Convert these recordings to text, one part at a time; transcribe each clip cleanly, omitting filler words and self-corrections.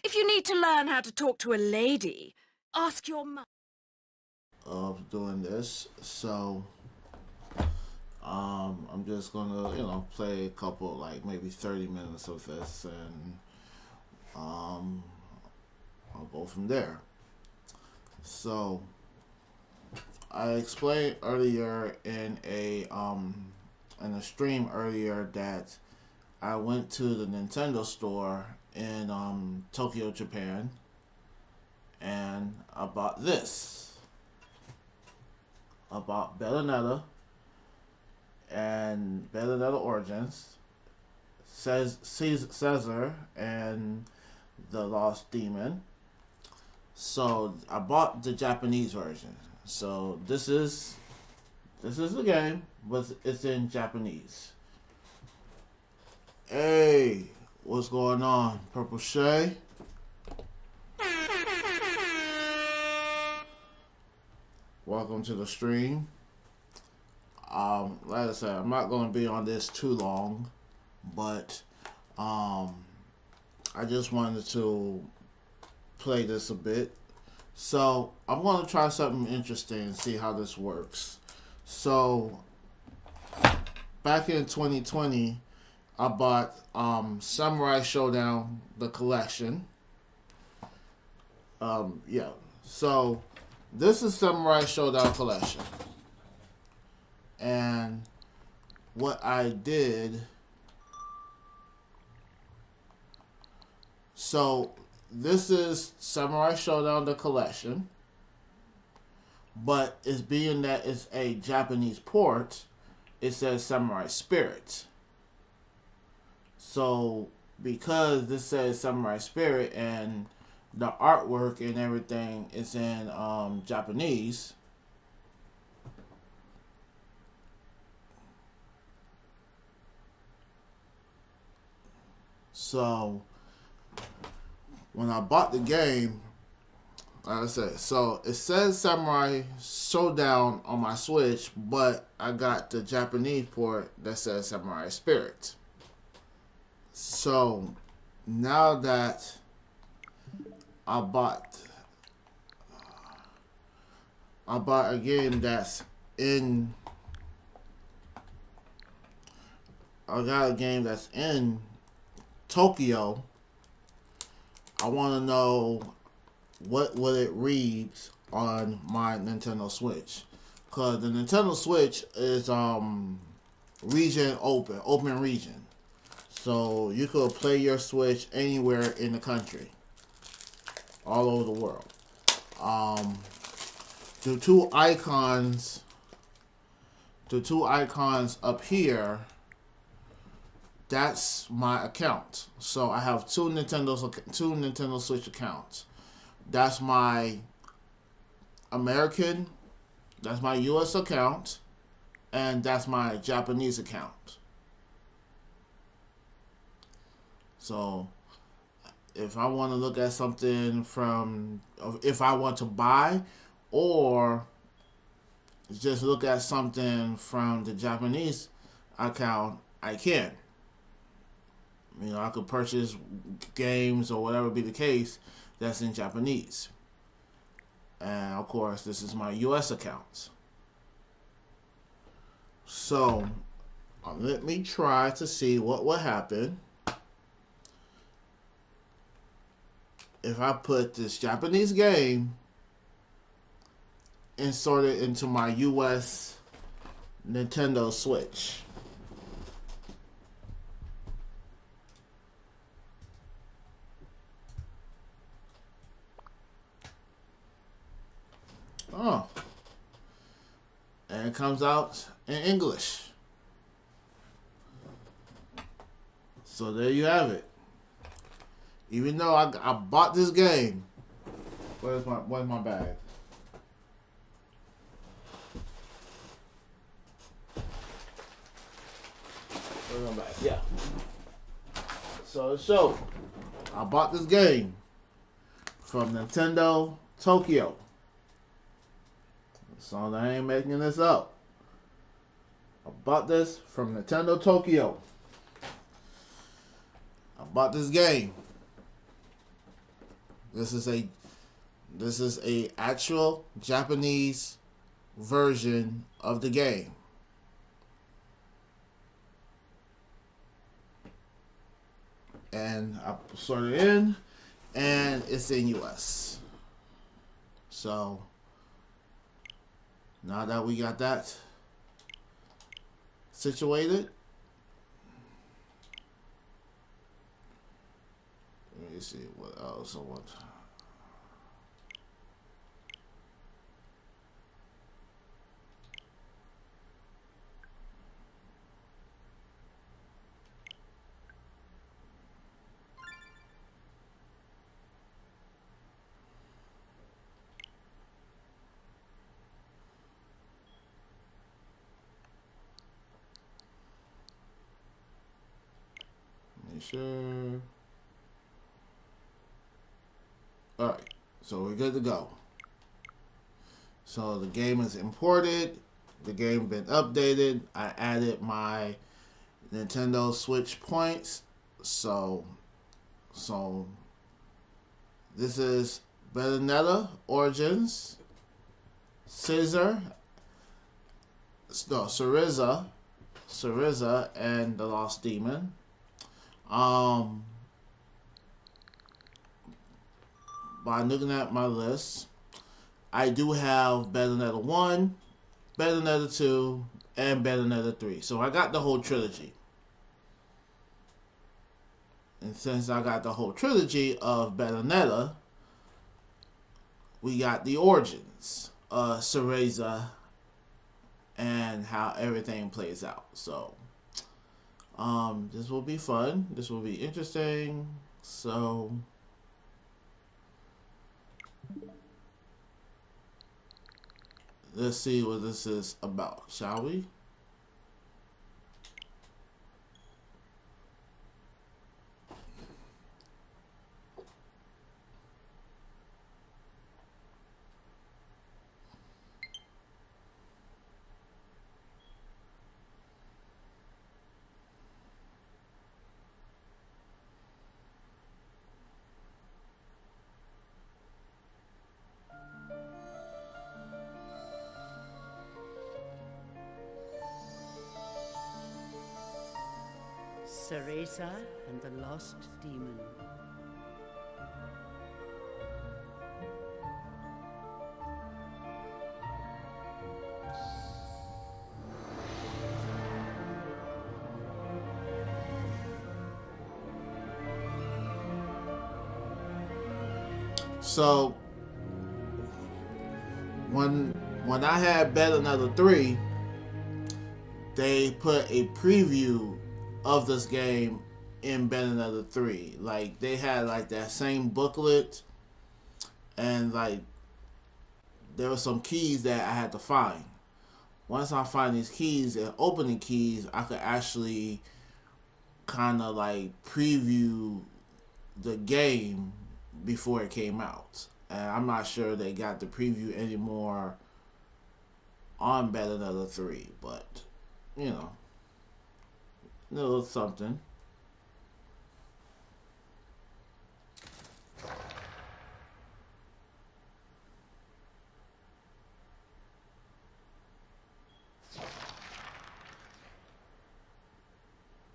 If you need to learn how to talk to a lady, ask your mum. Of doing this, so I'm just gonna play a couple, like maybe 30 minutes of this, and um, I'll go from there. So I explained earlier in a stream earlier that I went to the Nintendo store in Tokyo, Japan, and I bought this. I bought Bayonetta and Bayonetta Origins, Cereza and the Lost Demon. So I bought the Japanese version. So this is the game, but it's in Japanese. Hey, what's going on, Purple Shay? Welcome to the stream. Like I said, I'm not going to be on this too long, but I just wanted to play this a bit. So I'm going to try something interesting and see how this works. So back in 2020, I bought Samurai Showdown, the collection. Yeah. So this is Samurai Showdown collection. And what I did, so this is Samurai Showdown, the collection, but it's being that it's a Japanese port, it says Samurai Spirit. So because this says Samurai Spirit and the artwork and everything is in Japanese, so when I bought the game, like I said, so it says Samurai Showdown on my Switch, but I got the Japanese port that says Samurai Spirit. So now that I bought a game that's in I got a game that's in Tokyo, I want to know what will it reads on my Nintendo Switch, because the Nintendo Switch is region open region, so you could play your Switch anywhere in the country, all over the world. The two icons up here, that's my account. So I have two Nintendo Switch accounts. That's my American, that's my US account, and that's my Japanese account. So if I want to look at something if I want to buy or just look at something from the Japanese account, I can. I could purchase games or whatever be the case that's in Japanese. And of course, this is my US account. So let me try to see what would happen if I put this Japanese game inserted into my US Nintendo Switch. Oh. And it comes out in English. So there you have it. Even though I bought this game. Where's my bag? Where's my bag? Yeah. So I bought this game from Nintendo Tokyo. So I ain't making this up. I bought this from Nintendo Tokyo. I bought this game. This is a actual Japanese version of the game. And I sorted it in, and it's in US. So now that we got that situated, let me see what else I want. Make sure. Alright, so we're good to go. So the game is imported. The game been updated. I added my Nintendo Switch points. So this is Bayonetta Origins, Cereza, and the Lost Demon. By looking at my list, I do have Bayonetta 1, Bayonetta 2, and Bayonetta 3. So I got the whole trilogy. And since I got the whole trilogy of Bayonetta, we got the origins of Cereza and how everything plays out. So this will be fun. This will be interesting. So let's see what this is about, shall we? Cereza and the Lost Demon. So when I had Bayonetta 3, they put a preview of this game in Bayonetta 3. Like they had like that same booklet, and like there were some keys that I had to find. Once I find these keys and opening keys, I could actually kind of like preview the game before it came out. And I'm not sure they got the preview anymore on Bayonetta 3, but you know, a little something.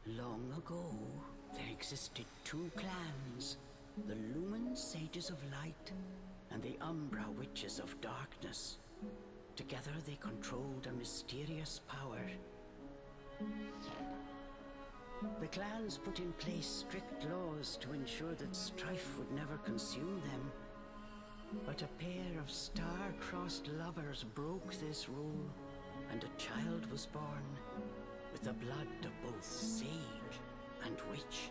Long ago, there existed two clans, the Lumen Sages of Light and the Umbra Witches of Darkness. Together they controlled a mysterious power. The clans put in place strict laws to ensure that strife would never consume them. But a pair of star-crossed lovers broke this rule, and a child was born with the blood of both sage and witch.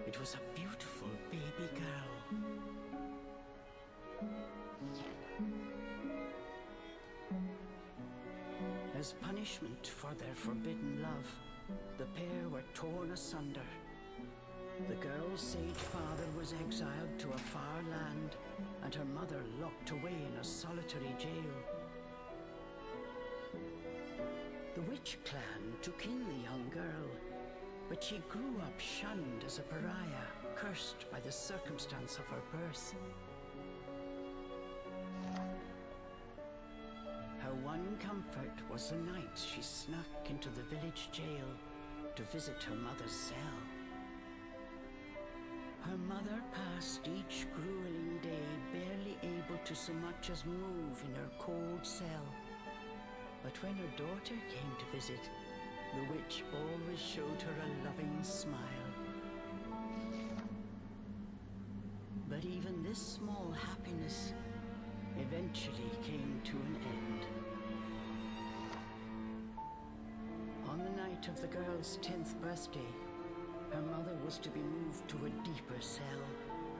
It was a beautiful baby girl. As punishment for their forbidden love, the pair were torn asunder. The girl's sage father was exiled to a far land, and her mother locked away in a solitary jail. The witch clan took in the young girl, but she grew up shunned as a pariah, cursed by the circumstance of her birth. Her one comfort was the night she snuck into the village jail to visit her mother's cell. Her mother passed each grueling day barely able to so much as move in her cold cell. But when her daughter came to visit, the witch always showed her a loving smile. But even this small happiness eventually came to an end. On the night of the girl's 10th birthday, her mother was to be moved to a deeper cell,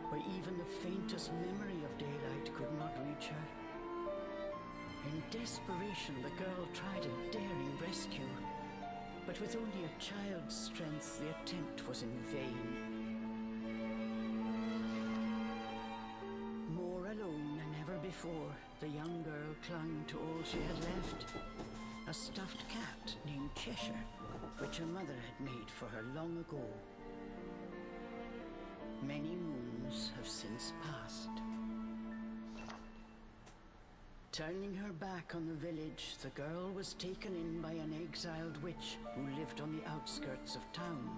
where even the faintest memory of daylight could not reach her. In desperation, the girl tried a daring rescue, but with only a child's strength, the attempt was in vain. More alone than ever before, the young girl clung to all she had left, a stuffed cat named Cheshire, which her mother had made for her long ago. Many moons have since passed. Turning her back on the village, the girl was taken in by an exiled witch who lived on the outskirts of town.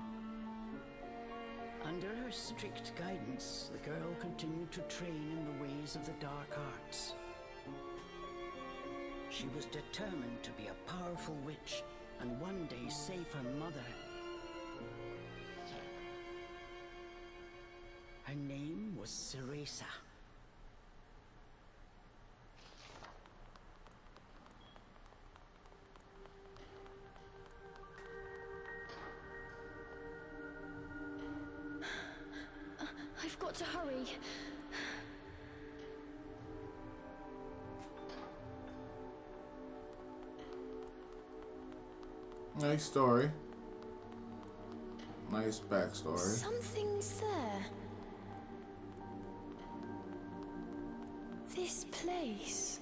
Under her strict guidance, the girl continued to train in the ways of the dark arts. She was determined to be a powerful witch and one day save her mother. Her name was Cereza. I've got to hurry. Nice story. Nice backstory. Something's there. This place.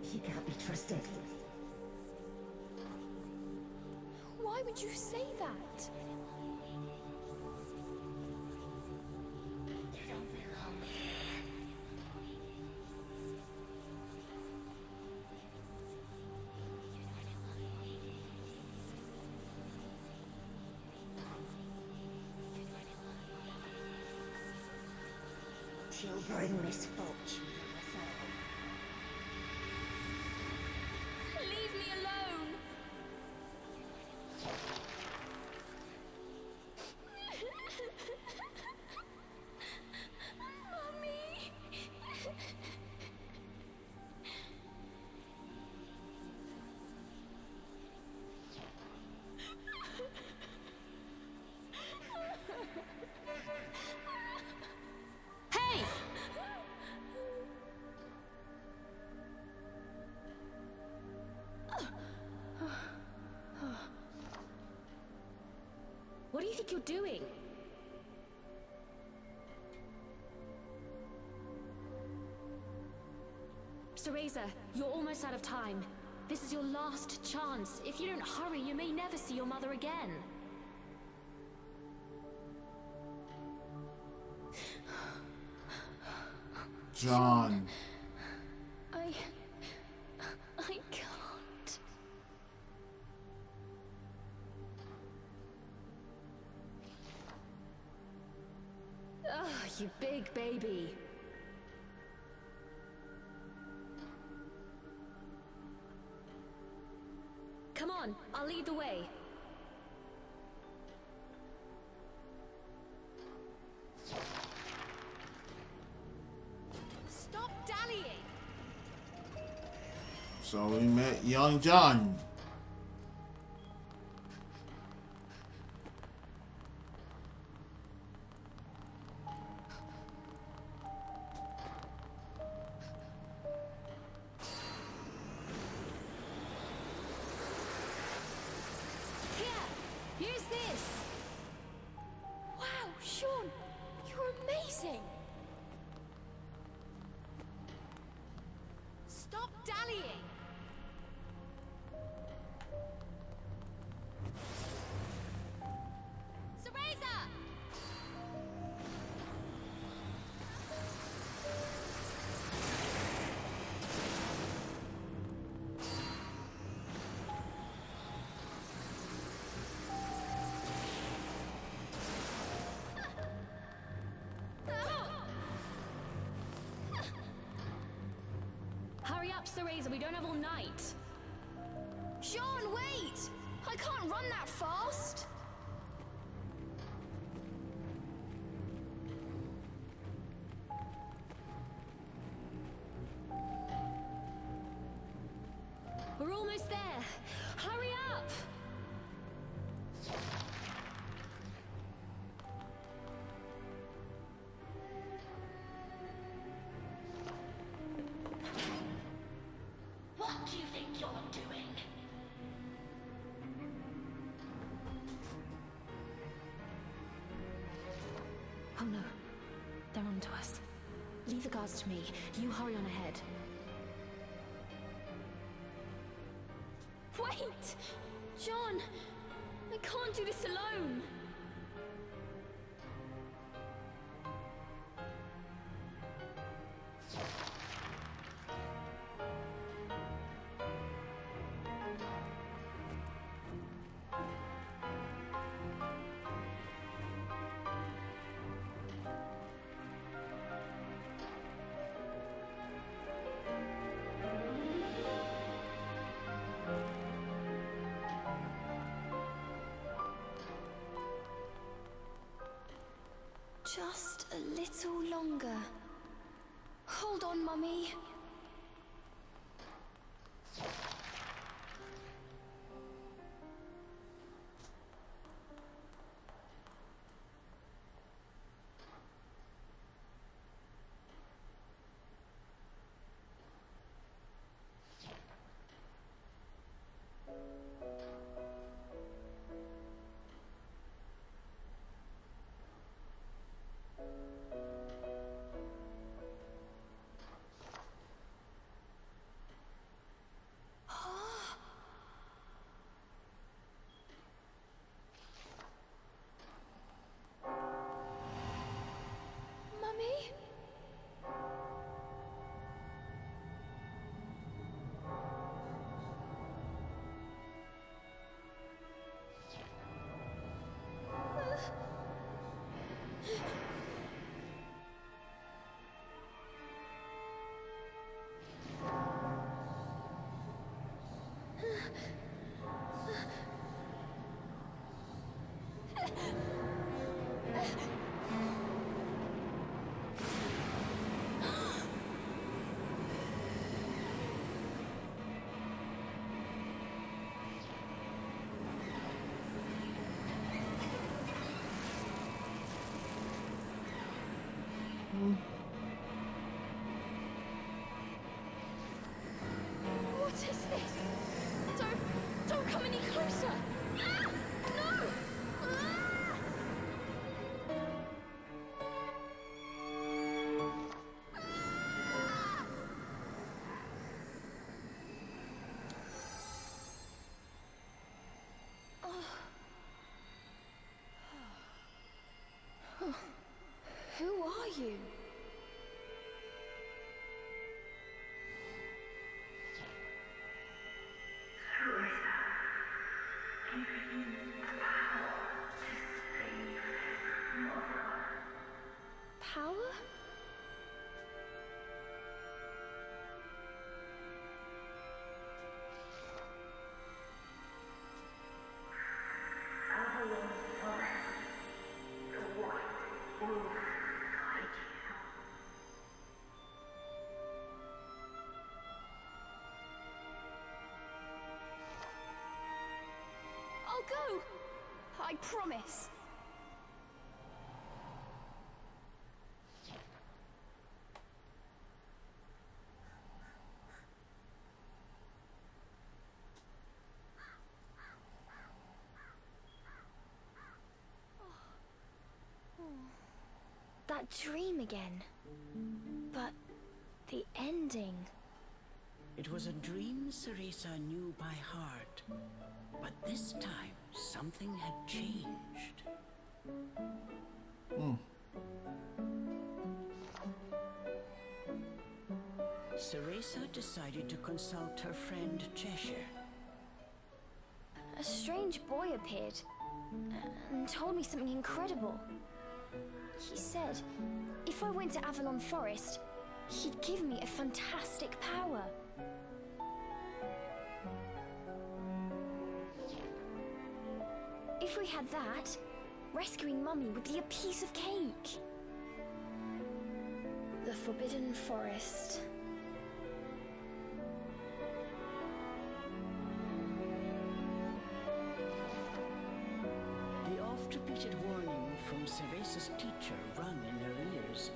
He can't be trusted. Why would you say that? You don't belong here. Children misfortune. Leave me alone! Mummy! Hey! What do you think you're doing? Cereza, you're almost out of time. This is your last chance. If you don't hurry, you may never see your mother again. John. I can't. Oh, you big baby. Come on, I'll lead the way. Stop dallying! So we met young John. missing? Stop dallying! Cereza! Hurry up, Cereza, we don't have all night. John, wait! I can't run that fast! We're almost there. Hurry up! What do you think you're doing? Oh no. They're on to us. Leave the guards to me. You hurry on ahead. Wait! John! I can't do this alone! Just a little longer. Hold on, Mummy. Mummy? What is this? Don't come any closer! Ah! No! Ah! Ah! Who are you? Power? I'll go! I promise. that dream again. But the ending... It was a dream Cereza knew by heart. But this time, something had changed. Cereza decided to consult her friend Cheshire. A strange boy appeared and told me something incredible. He said if I went to Avalon Forest, he'd give me a fantastic power. If we had that, rescuing Mummy would be a piece of cake. The Forbidden Forest. The oft-repeated warning from Cereza's teacher rung in her ears.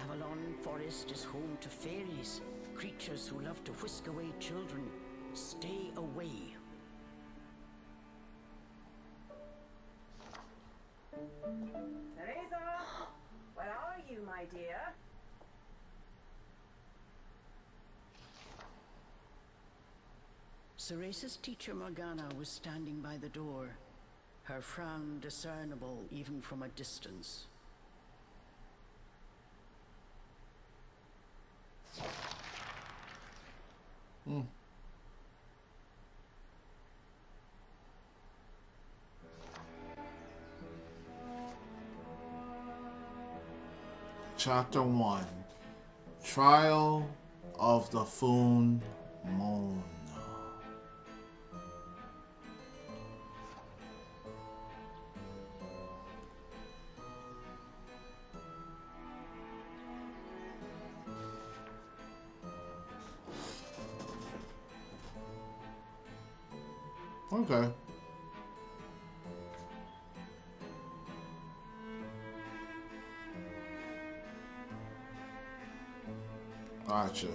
Avalon Forest is home to fairies, creatures who love to whisk away children. Stay away. Cereza! Where are you, my dear? Cereza's teacher Morgana was standing by the door, her frown discernible even from a distance. Chapter 1. Trial of the Full Moon. Okay. Gotcha.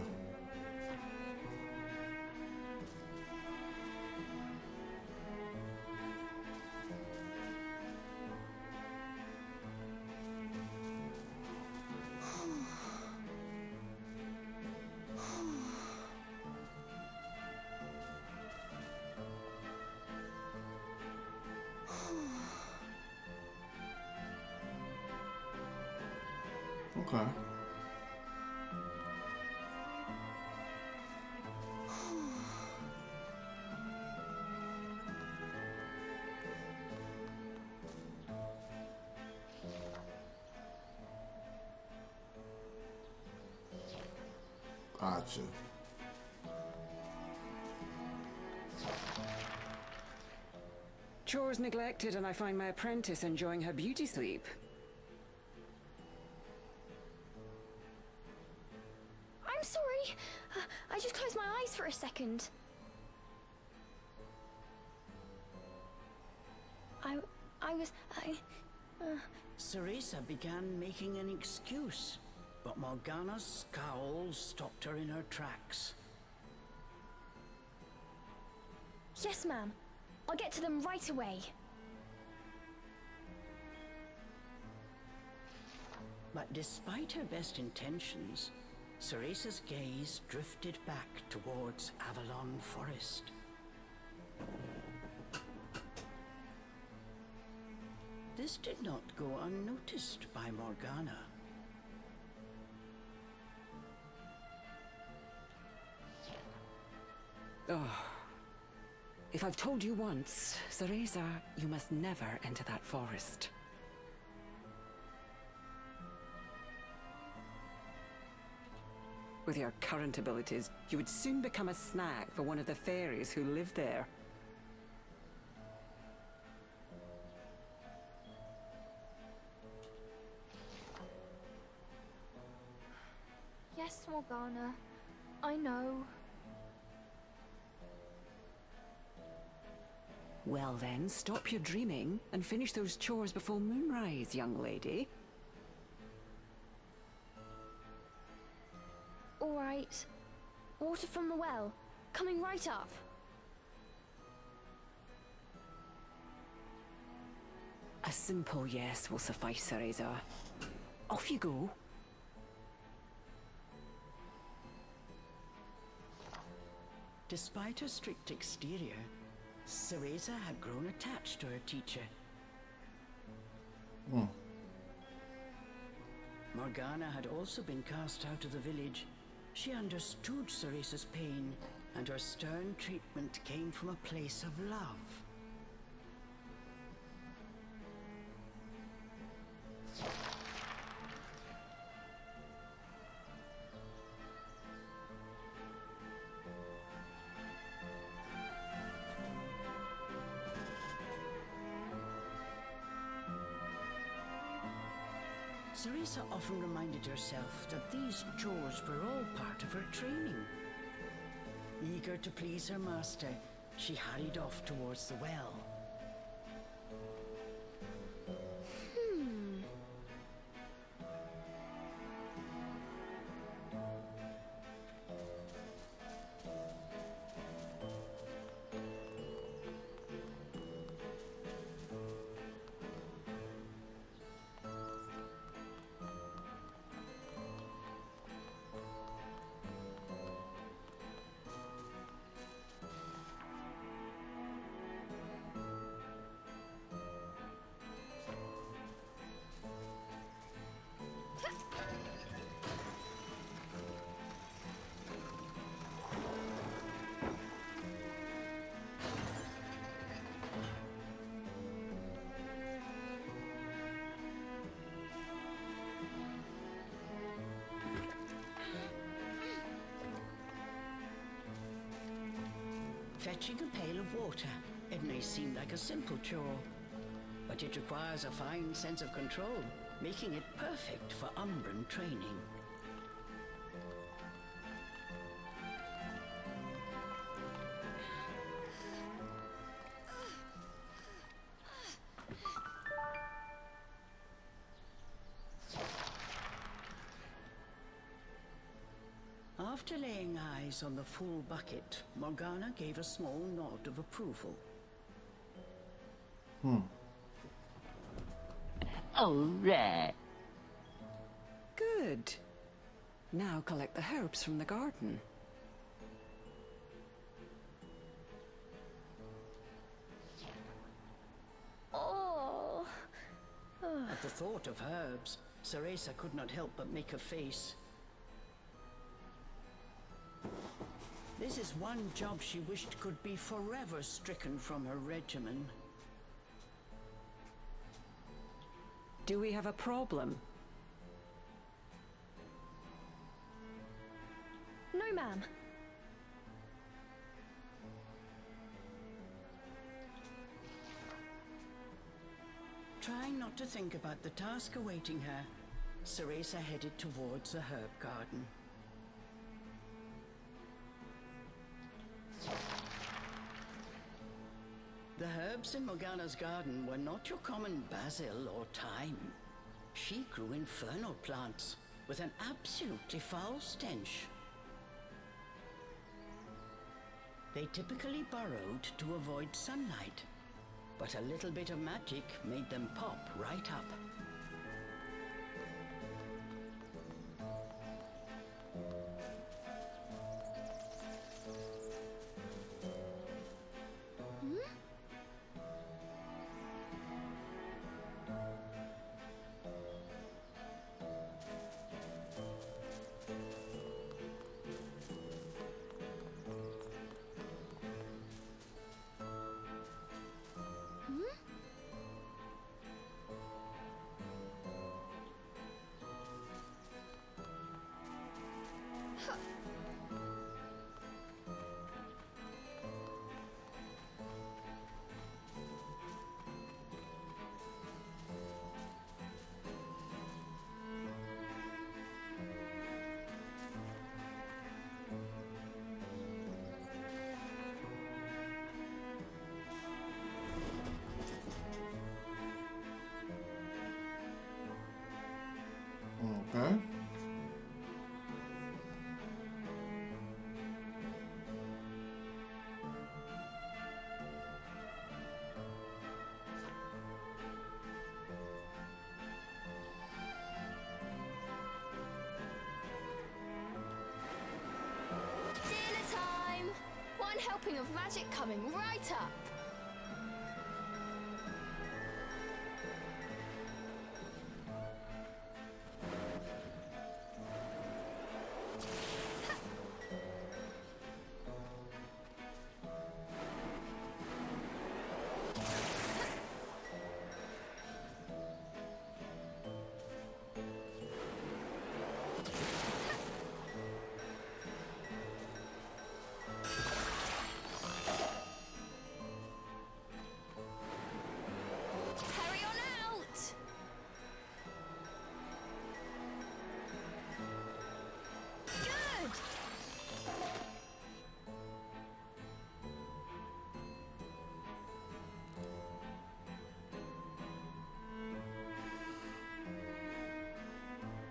Okay. Gotcha. Chores neglected, and I find my apprentice enjoying her beauty sleep. I'm sorry. I just closed my eyes for a second. Cereza began making an excuse, but Morgana's scowl stopped her in her tracks. Yes, ma'am. I'll get to them right away. But despite her best intentions, Cereza's gaze drifted back towards Avalon Forest. This did not go unnoticed by Morgana. Oh. If I've told you once, Cereza, you must never enter that forest. With your current abilities, you would soon become a snack for one of the fairies who live there. Yes, Morgana. I know. Well then, stop your dreaming and finish those chores before moonrise, young lady. All right. Water from the well. Coming right up. A simple yes will suffice, Cereza. Off you go. Despite her strict exterior, Cereza had grown attached to her teacher. Morgana had also been cast out of the village. She understood Cereza's pain, and her stern treatment came from a place of love. Cereza often reminded herself that these chores were all part of her training. Eager to please her master, she hurried off towards the well. Fetching a pail of water, it may seem like a simple chore, but it requires a fine sense of control, making it perfect for Umbran training. After laying eyes on the full bucket, Morgana gave a small nod of approval. All right. Good. Now collect the herbs from the garden. Oh. At the thought of herbs, Cereza could not help but make a face. This is one job she wished could be forever stricken from her regimen. Do we have a problem? No, ma'am. Trying not to think about the task awaiting her, Cereza headed towards the herb garden. The herbs in Morgana's garden were not your common basil or thyme. She grew infernal plants with an absolutely foul stench. They typically burrowed to avoid sunlight, but a little bit of magic made them pop right up. Okay. helping of magic coming right up. Hurry on out! Good!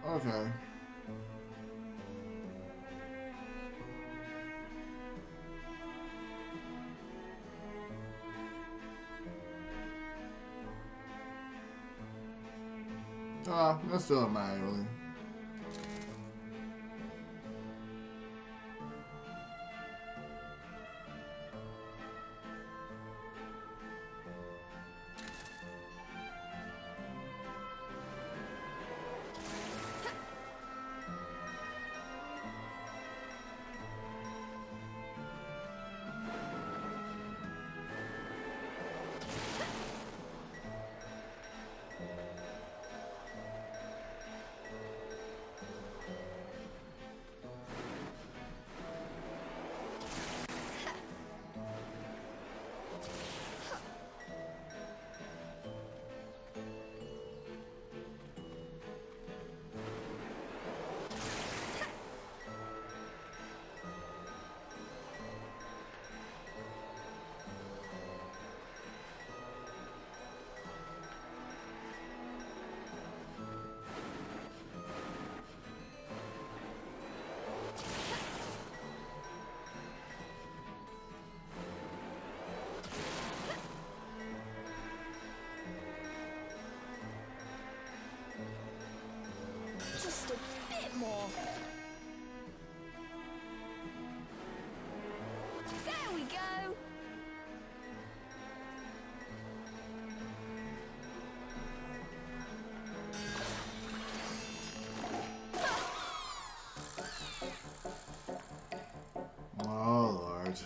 Okay. Let's do it manually. Just a bit more. There we go. Oh, Lord.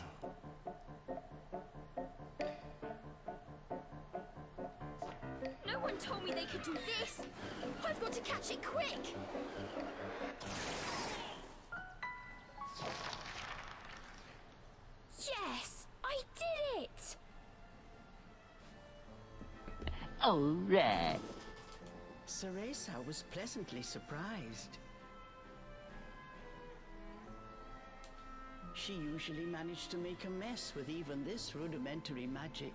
No one told me they could do this. I've got to catch it quick. Yes, I did it. All right. Cereza was pleasantly surprised. She usually managed to make a mess with even this rudimentary magic.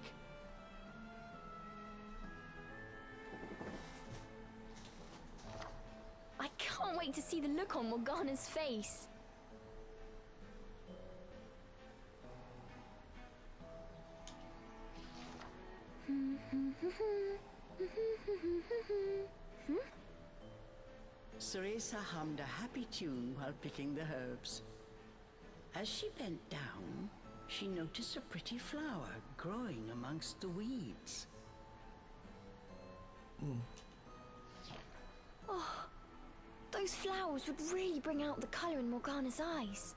I can't wait to see the look on Morgana's face. Cereza hummed a happy tune while picking the herbs. As she bent down, she noticed a pretty flower growing amongst the weeds. Oh, those flowers would really bring out the colour in Morgana's eyes.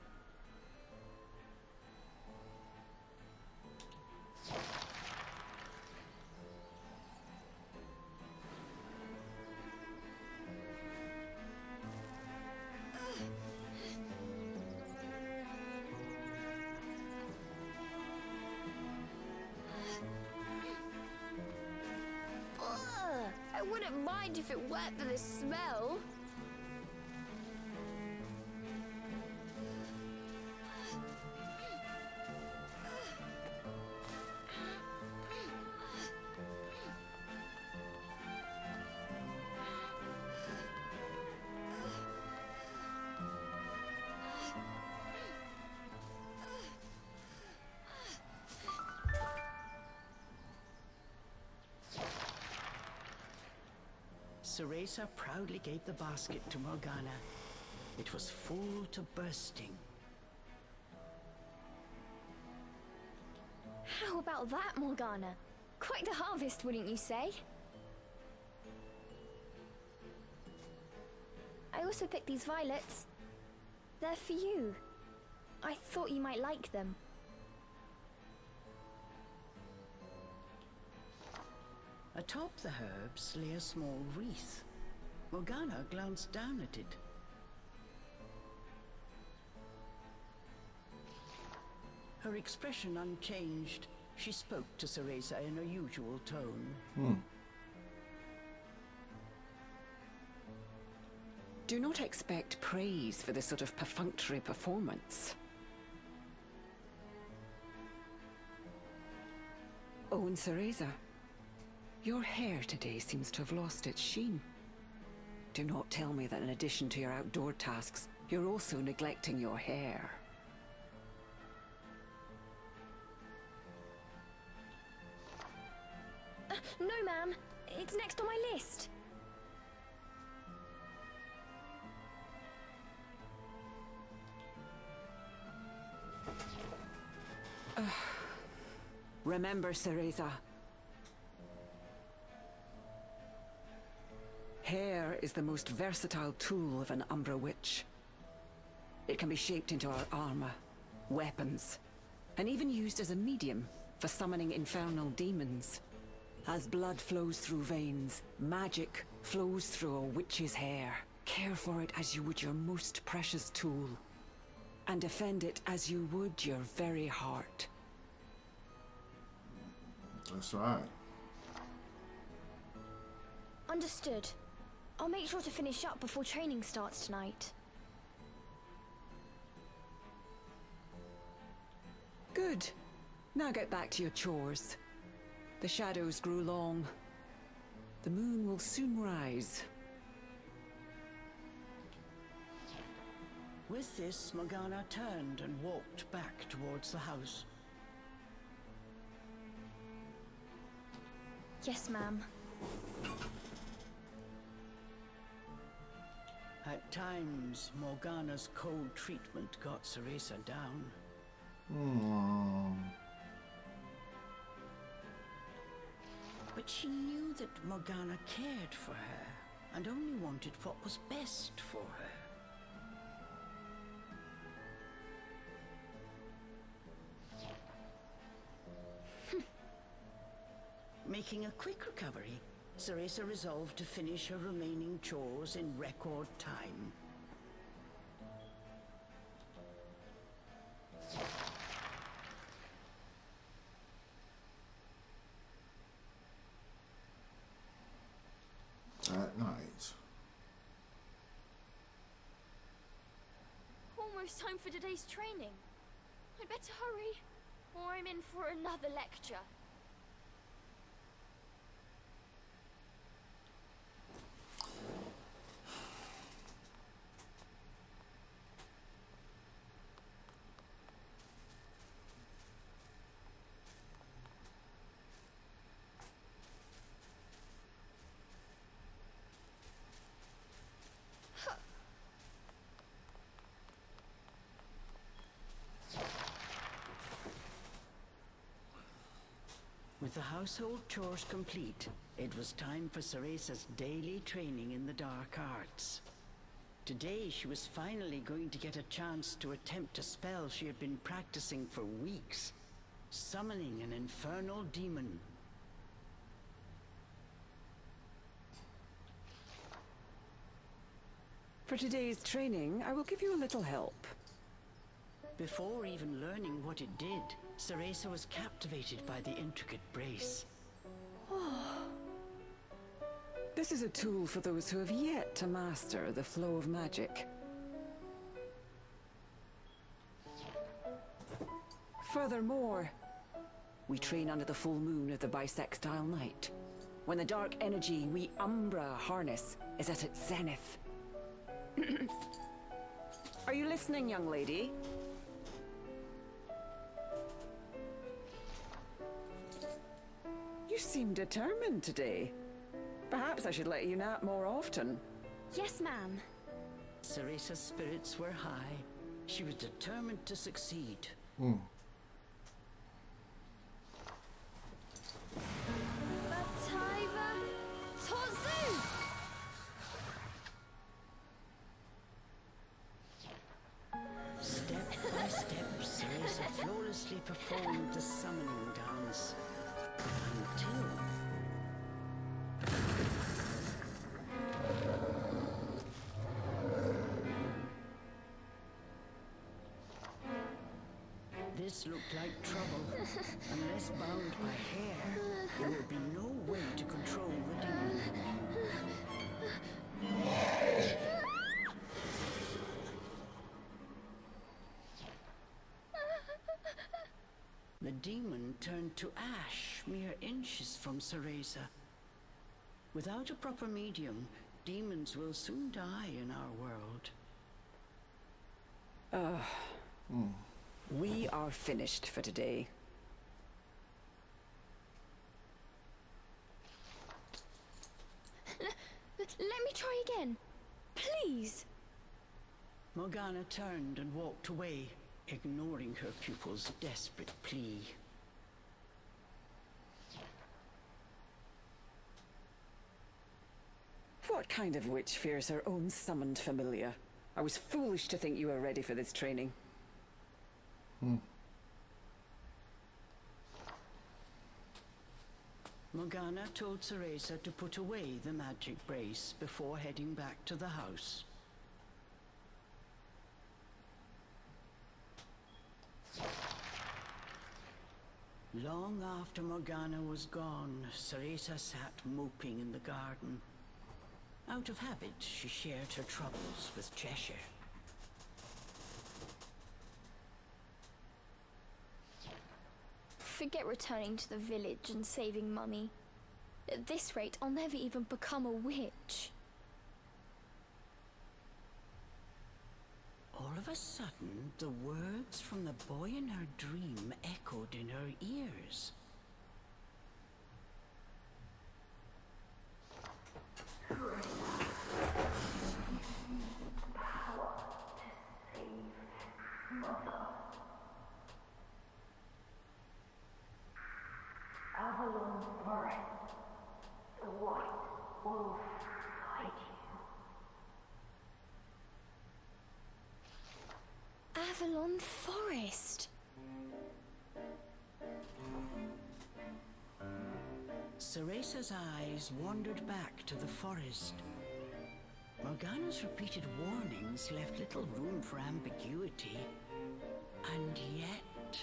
I wouldn't mind if it weren't for the smell. Cereza proudly gave the basket to Morgana. It was full to bursting. about that, Morgana? Quite the harvest, wouldn't you say? I also picked these violets. They're for you. I thought you might like them. Atop the herbs lay a small wreath. Morgana glanced down at it. Her expression unchanged, she spoke to Cereza in her usual tone. Do not expect praise for this sort of perfunctory performance. Oh, and Cereza, your hair today seems to have lost its sheen. Do not tell me that in addition to your outdoor tasks, you're also neglecting your hair. No, ma'am. It's next on my list. Remember, Cereza. Hair is the most versatile tool of an Umbra Witch. It can be shaped into our armor, weapons, and even used as a medium for summoning infernal demons. As blood flows through veins, magic flows through a witch's hair. Care for it as you would your most precious tool, and defend it as you would your very heart. That's right. Understood. I'll make sure to finish up before training starts tonight. Good. Now get back to your chores. The shadows grew long. The moon will soon rise. With this, Morgana turned and walked back towards the house. Yes, ma'am. At times, Morgana's cold treatment got Cereza down. But she knew that Morgana cared for her and only wanted what was best for her. Making a quick recovery, Cereza resolved to finish her remaining chores in record time. At night. Almost time for today's training. I'd better hurry, or I'm in for another lecture. With the household chores complete, it was time for Cereza's daily training in the dark arts. Today she was finally going to get a chance to attempt a spell she had been practicing for weeks, summoning an infernal demon. For today's training, I will give you a little help. Before even learning what it did, Cereza was captivated by the intricate brace. This is a tool for those who have yet to master the flow of magic. Furthermore, we train under the full moon of the bisextile night, when the dark energy we Umbra harness is at its zenith. Are you listening, young lady? You seem determined today. Perhaps I should let you nap more often. Yes, ma'am. Cereza's spirits were high. She was determined to succeed. Bativa Tozu! Step by step, Cereza flawlessly performed the summoning dance. Until... This looked like trouble. Unless bound by hair, there would be no way to control the demon. The demon turned to ash mere inches from Cereza. Without a proper medium, demons will soon die in our world. We are finished for today. Let me try again. Please. Morgana turned and walked away, ignoring her pupil's desperate plea. What kind of witch fears her own summoned familiar? I was foolish to think you were ready for this training. Morgana told Cereza to put away the magic brace before heading back to the house. Long after Morgana was gone, Cereza sat moping in the garden. Out of habit, she shared her troubles with Cheshire. Forget returning to the village and saving Mummy. At this rate, I'll never even become a witch. All of a sudden, the words from the boy in her dream echoed in her ears. Avalon Forest. The white wolf guide you. Avalon Forest. Cereza's eyes wandered back to the forest. Morgana's repeated warnings left little room for ambiguity. And yet...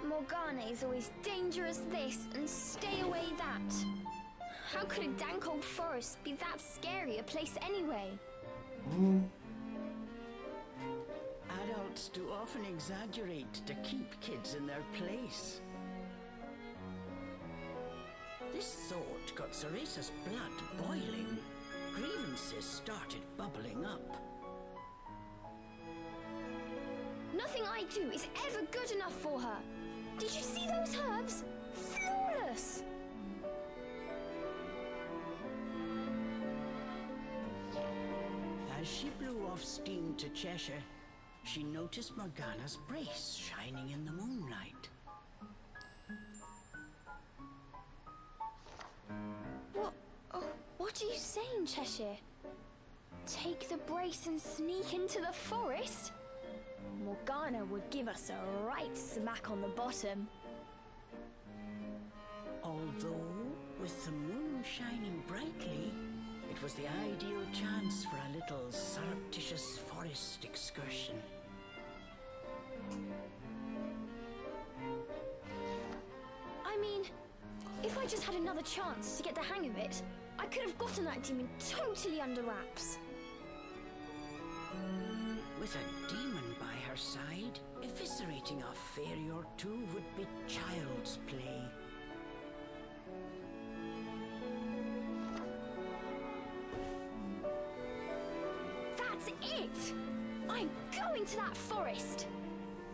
Morgana is always dangerous this and stay away that. How could a dank old forest be that scary a place anyway? Adults do often exaggerate to keep kids in their place. This thought got Cereza's blood boiling. Grievances started bubbling up. Nothing I do is ever good enough for her. Did you see those herbs? Flawless! As she blew off steam to Cheshire, she noticed Morgana's brace shining in the moonlight. What are you saying, Cheshire? Take the brace and sneak into the forest? Morgana would give us a right smack on the bottom. Although, with the moon shining brightly, it was the ideal chance for a little surreptitious forest excursion. I mean, if I just had another chance to get the hang of it, I could have gotten that demon totally under wraps. With a demon by her side, eviscerating a fairy or two would be child's play. That's it! I'm going to that forest!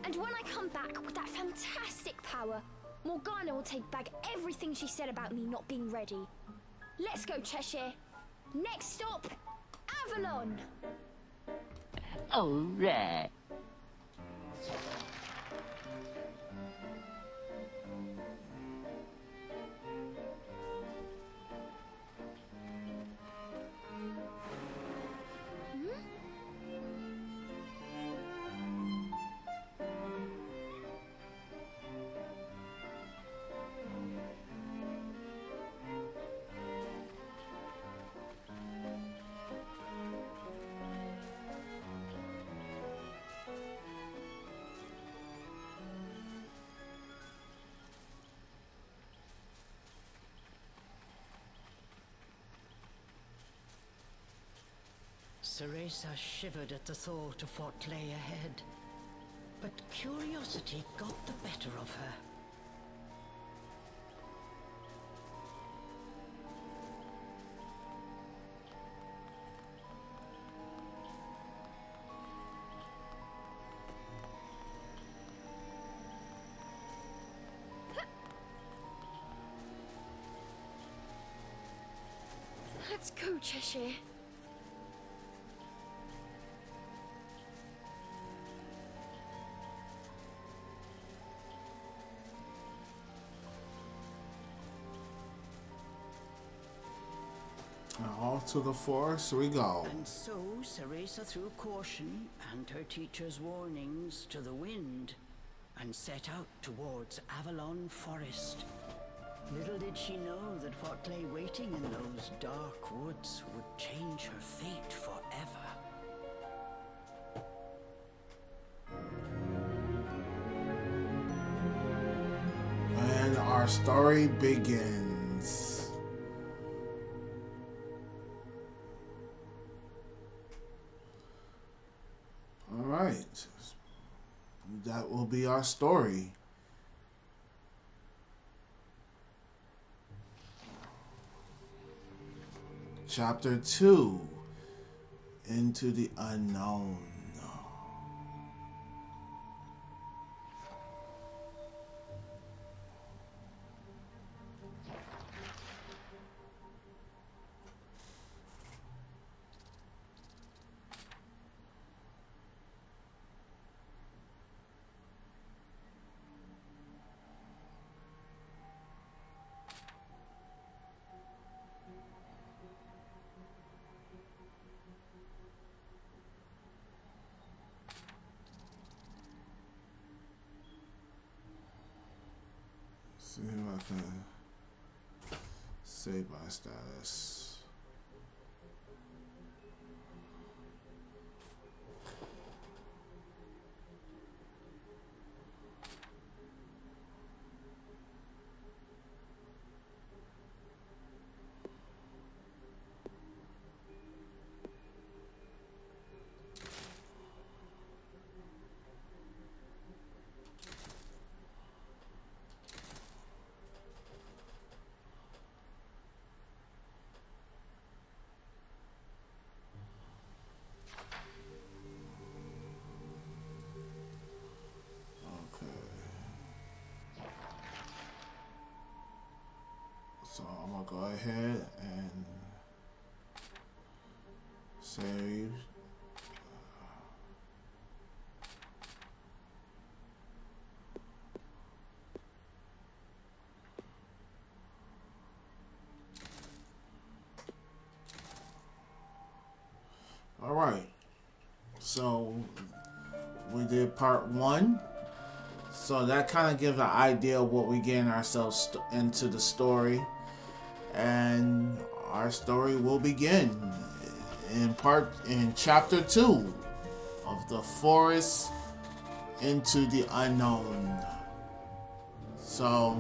And when I come back with that fantastic power, Morgana will take back everything she said about me not being ready. Let's go, Cheshire. Next stop, Avalon! All right. Cereza shivered at the thought of what lay ahead. But curiosity got the better of her. Let's go, Cheshire. And off to the forest we go. And so Cereza threw caution and her teacher's warnings to the wind and set out towards Avalon Forest. Little did she know that what lay waiting in those dark woods would change her fate forever. And our story begins. All right. That will be our story. Chapter 2, Into the Unknown. See if I can save my status. So I'm gonna go ahead and save. All right. So we did part 1. So that kind of gives an idea of what we're getting ourselves into the story. And our story will begin in chapter 2 of The Forest Into the Unknown. So,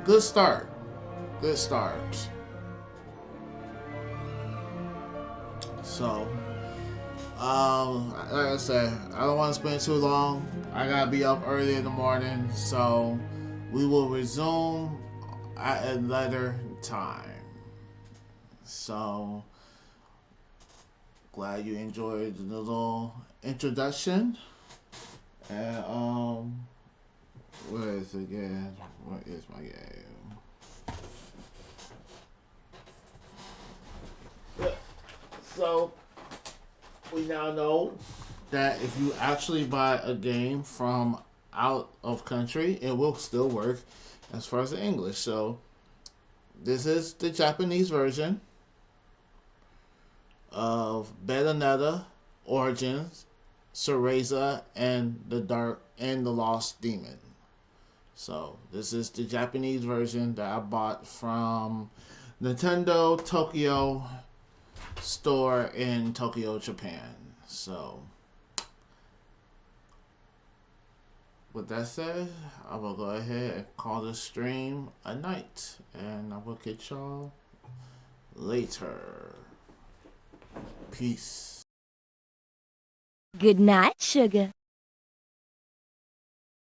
good start. Good start. So, like I said, I don't want to spend too long. I gotta be up early in the morning, so we will resume at a later time. So, glad you enjoyed the little introduction. And where is it again? Where is my game? Yeah. So we now know that if you actually buy a game from out of country, it will still work as far as the English. So this is the Japanese version of Bayonetta Origins, Cereza, and the Lost Demon. So this is the Japanese version that I bought from Nintendo Tokyo store in Tokyo, Japan. So with that said, I will go ahead and call this stream a night, and I will catch y'all later. Peace. Good night, sugar.